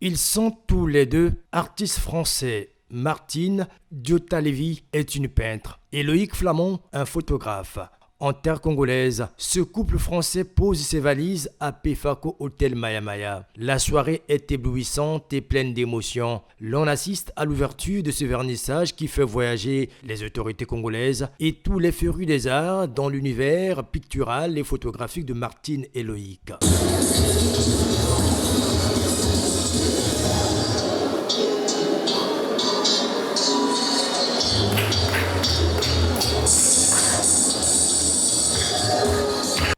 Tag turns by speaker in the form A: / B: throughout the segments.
A: Ils sont tous les deux artistes français. Martine Diotalevi est une peintre et Loïc Flamand un photographe. En terre congolaise, ce couple français pose ses valises à Pefako Hotel Maya Maya. La soirée est éblouissante et pleine d'émotions. L'on assiste à l'ouverture de ce vernissage qui fait voyager les autorités congolaises et tous les férus des arts dans l'univers pictural et photographique de Martine et Loïc.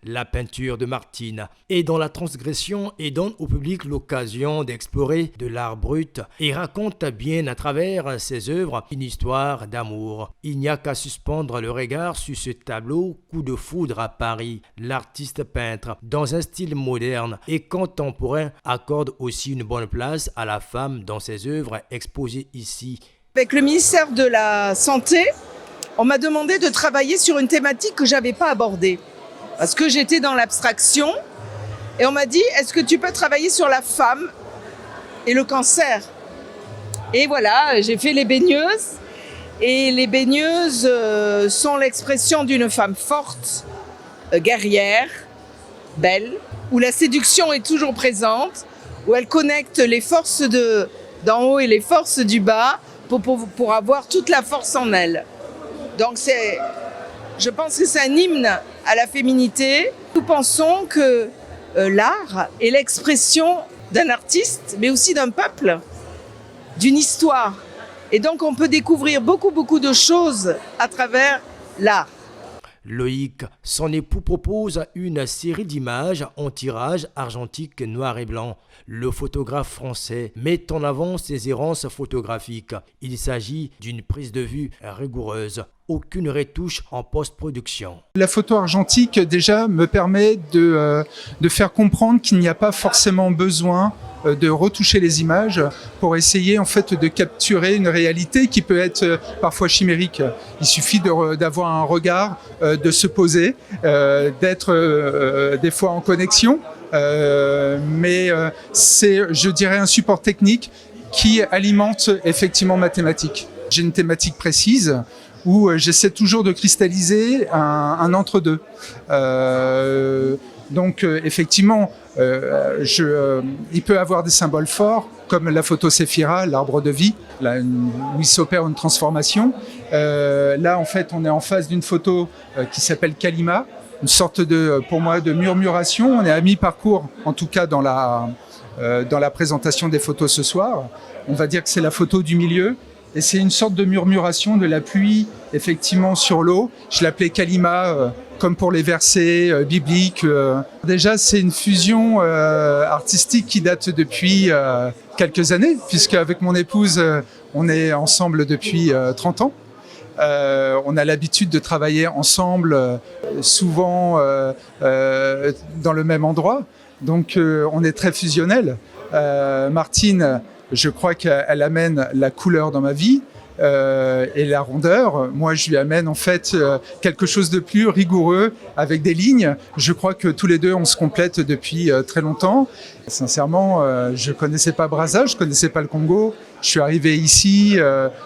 A: La peinture de Martine est dans la transgression et donne au public l'occasion d'explorer de l'art brut et raconte bien à travers ses œuvres une histoire d'amour. Il n'y a qu'à suspendre le regard sur ce tableau Coup de foudre à Paris. L'artiste peintre, dans un style moderne et contemporain, accorde aussi une bonne place à la femme dans ses œuvres exposées ici.
B: Avec le ministère de la Santé, on m'a demandé de travailler sur une thématique que je n'avais pas abordée. Parce que j'étais dans l'abstraction et on m'a dit, est-ce que tu peux travailler sur la femme et le cancer? Et voilà, j'ai fait les baigneuses. Et les baigneuses sont l'expression d'une femme forte, guerrière, belle, où la séduction est toujours présente, où elle connecte les forces d'en haut et les forces du bas pour avoir toute la force en elle. Donc je pense que c'est un hymne à la féminité. Nous pensons que l'art est l'expression d'un artiste, mais aussi d'un peuple, d'une histoire. Et donc on peut découvrir beaucoup de choses à travers l'art.
A: Loïc, son époux, propose une série d'images en tirage argentique noir et blanc. Le photographe français met en avant ses errances photographiques. Il s'agit d'une prise de vue rigoureuse. Aucune retouche en post-production.
C: La photo argentique déjà me permet de faire comprendre qu'il n'y a pas forcément besoin de retoucher les images pour essayer en fait de capturer une réalité qui peut être parfois chimérique. Il suffit d'avoir un regard, de se poser, d'être des fois en connexion, mais c'est, je dirais, un support technique qui alimente effectivement ma thématique. J'ai une thématique précise où j'essaie toujours de cristalliser un entre-deux. Donc effectivement, il peut avoir des symboles forts, comme la photo Séphira, l'arbre de vie, où il s'opère une transformation. Là, en fait, on est en face d'une photo qui s'appelle Kalima, une sorte pour moi, de murmuration. On est à mi-parcours, en tout cas dans la présentation des photos ce soir. On va dire que c'est la photo du milieu. Et c'est une sorte de murmuration de la pluie, effectivement, sur l'eau. Je l'appelais Kalima, comme pour les versets bibliques. Déjà, c'est une fusion artistique qui date depuis quelques années, puisque avec mon épouse, on est ensemble depuis 30 ans. On a l'habitude de travailler ensemble, souvent dans le même endroit. Donc, on est très fusionnels. Martine, je crois qu'elle amène la couleur dans ma vie et la rondeur. Moi, je lui amène en fait quelque chose de plus rigoureux avec des lignes. Je crois que tous les deux, on se complète depuis très longtemps. Sincèrement, je connaissais pas Brazza, je connaissais pas le Congo. Je suis arrivé ici,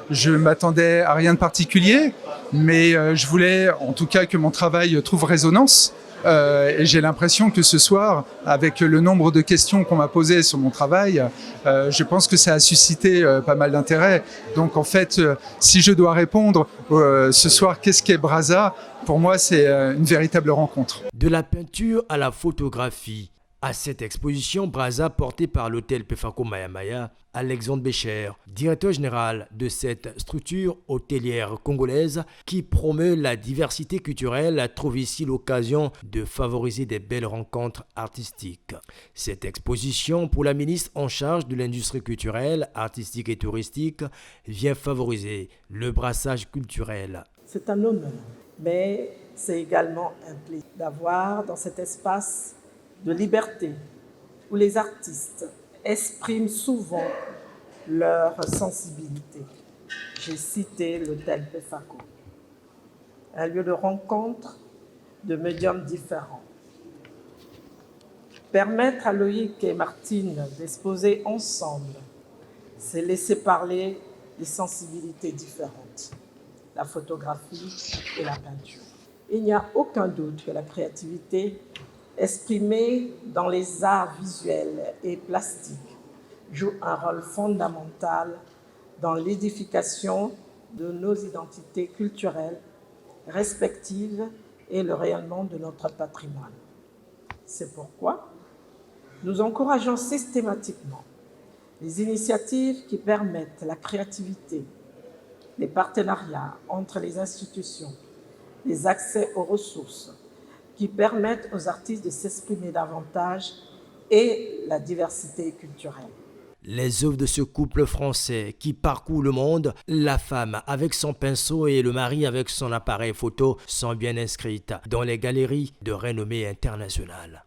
C: je m'attendais à rien de particulier, mais je voulais en tout cas que mon travail trouve résonance. Et j'ai l'impression que ce soir, avec le nombre de questions qu'on m'a posées sur mon travail, je pense que ça a suscité pas mal d'intérêt. Donc en fait, si je dois répondre ce soir, qu'est-ce qu'est Brazza? Pour moi, c'est une véritable rencontre.
A: De la peinture à la photographie. À cette exposition, Brazza, portée par l'hôtel Pefako Maya Maya, Alexandre Bécher, directeur général de cette structure hôtelière congolaise qui promeut la diversité culturelle, trouve ici l'occasion de favoriser des belles rencontres artistiques. Cette exposition, pour la ministre en charge de l'industrie culturelle, artistique et touristique, vient favoriser le brassage culturel.
D: C'est un honneur, mais c'est également un plaisir d'avoir dans cet espace de liberté, où les artistes expriment souvent leur sensibilité. J'ai cité l'hôtel Pefako, un lieu de rencontre de médiums différents. Permettre à Loïc et Martine d'exposer ensemble, c'est laisser parler des sensibilités différentes, la photographie et la peinture. Il n'y a aucun doute que la créativité exprimée dans les arts visuels et plastiques joue un rôle fondamental dans l'édification de nos identités culturelles respectives et le rayonnement de notre patrimoine. C'est pourquoi nous encourageons systématiquement les initiatives qui permettent la créativité, les partenariats entre les institutions, les accès aux ressources qui permettent aux artistes de s'exprimer davantage et la diversité culturelle.
A: Les œuvres de ce couple français qui parcourt le monde, la femme avec son pinceau et le mari avec son appareil photo sont bien inscrites dans les galeries de renommée internationale.